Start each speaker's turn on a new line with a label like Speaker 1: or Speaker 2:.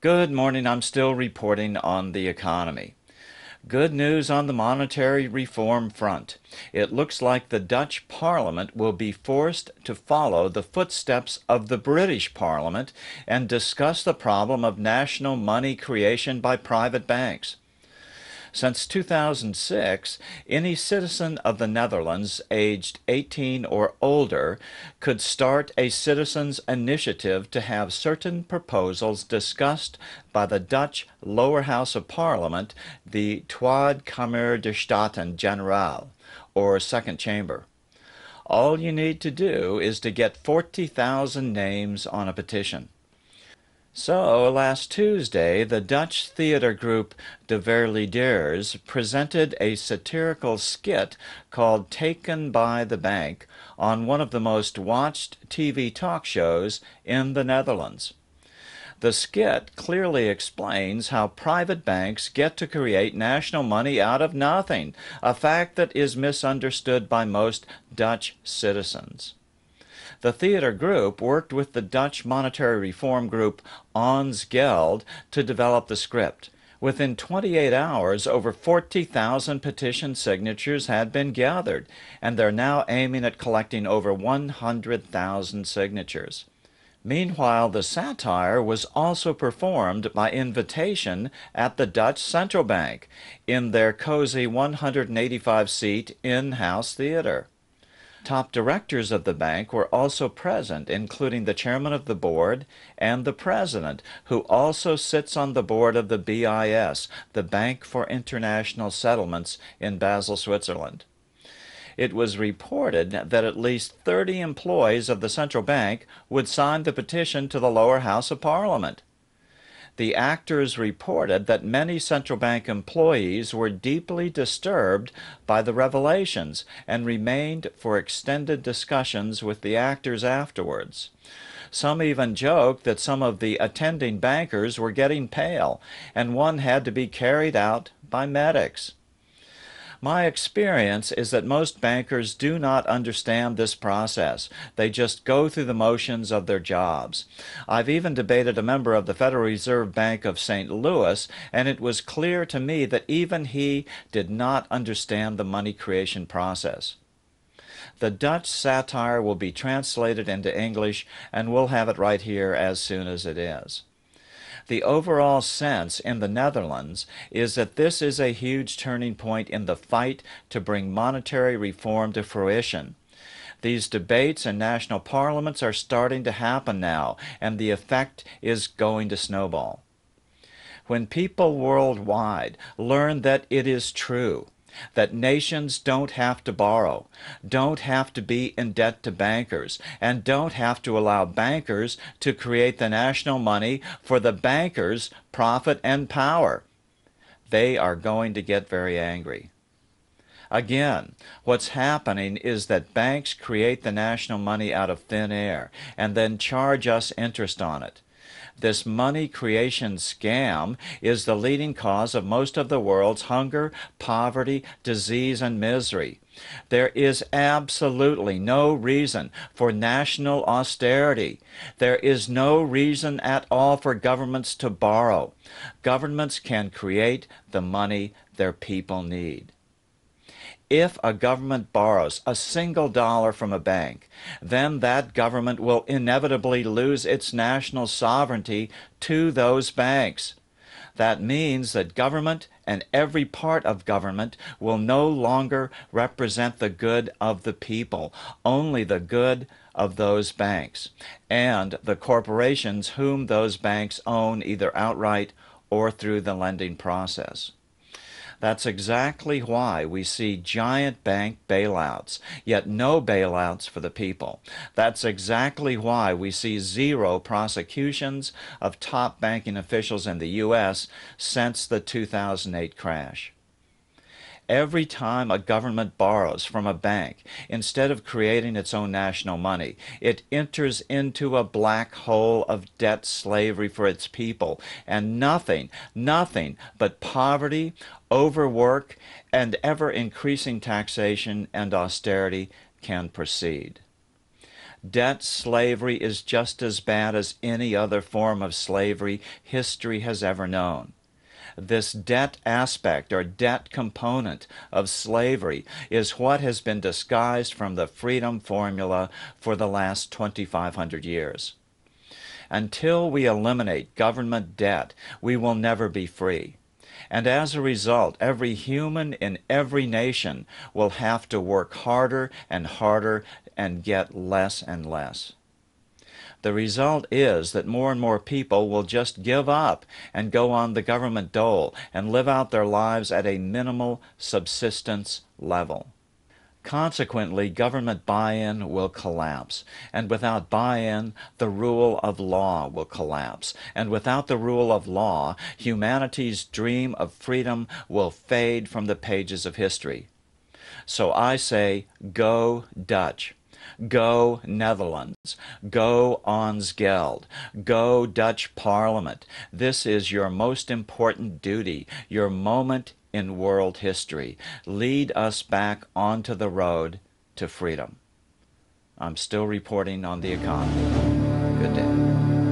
Speaker 1: Good morning. I'm still reporting on the economy. Good news on the monetary reform front. It looks like the Dutch Parliament will be forced to follow the footsteps of the British Parliament and discuss the problem of national money creation by private banks. Since 2006, any citizen of the Netherlands aged 18 or older could start a citizens' initiative to have certain proposals discussed by the Dutch lower house of parliament, the Tweede Kamer der Staten-Generaal, or second chamber. All you need to do is to get 40,000 names on a petition. So, last Tuesday, the Dutch theater group De Verlieders presented a satirical skit called Taken by the Bank on one of the most watched TV talk shows in the Netherlands. The skit clearly explains how private banks get to create national money out of nothing, a fact that is misunderstood by most Dutch citizens. The theater group worked with the Dutch monetary reform group Ons Geld to develop the script. Within 28 hours, over 40,000 petition signatures had been gathered, and they're now aiming at collecting over 100,000 signatures. Meanwhile, the satire was also performed by invitation at the Dutch Central Bank in their cozy 185-seat in-house theater. Top directors of the bank were also present, including the chairman of the board and the president, who also sits on the board of the BIS, the Bank for International Settlements in Basel, Switzerland. It was reported that at least 30 employees of the central bank would sign the petition to the lower house of parliament. The actors reported that many central bank employees were deeply disturbed by the revelations and remained for extended discussions with the actors afterwards. Some even joked that some of the attending bankers were getting pale, and one had to be carried out by medics. My experience is that most bankers do not understand this process. They just go through the motions of their jobs. I've even debated a member of the Federal Reserve Bank of St. Louis, and it was clear to me that even he did not understand the money creation process. The Dutch satire will be translated into English, and we'll have it right here as soon as it is. The overall sense in the Netherlands is that this is a huge turning point in the fight to bring monetary reform to fruition. These debates in national parliaments are starting to happen now, and the effect is going to snowball. When people worldwide learn that it is true, that nations don't have to borrow, don't have to be in debt to bankers, and don't have to allow bankers to create the national money for the bankers' profit and power, they are going to get very angry. Again, what's happening is that banks create the national money out of thin air and then charge us interest on it. This money creation scam is the leading cause of most of the world's hunger, poverty, disease, and misery. There is absolutely no reason for national austerity. There is no reason at all for governments to borrow. Governments can create the money their people need. If a government borrows a single dollar from a bank, then that government will inevitably lose its national sovereignty to those banks. That means that government and every part of government will no longer represent the good of the people, only the good of those banks and the corporations whom those banks own either outright or through the lending process. That's exactly why we see giant bank bailouts, yet no bailouts for the people. That's exactly why we see zero prosecutions of top banking officials in the U.S. since the 2008 crash. Every time a government borrows from a bank, instead of creating its own national money, it enters into a black hole of debt slavery for its people, and nothing but poverty, overwork, and ever-increasing taxation and austerity can proceed. Debt slavery is just as bad as any other form of slavery history has ever known. This debt aspect or debt component of slavery is what has been disguised from the freedom formula for the last 2,500 years. Until we eliminate government debt, we will never be free. And as a result, every human in every nation will have to work harder and harder and get less and less. The result is that more and more people will just give up and go on the government dole and live out their lives at a minimal subsistence level. Consequently, government buy-in will collapse, and without buy-in, the rule of law will collapse, and without the rule of law, humanity's dream of freedom will fade from the pages of history. So I say, go Dutch. Go Netherlands. Go Ons Geld. Go Dutch Parliament. This is your most important duty, your moment in world history. Lead us back onto the road to freedom. I'm still reporting on the economy. Good day.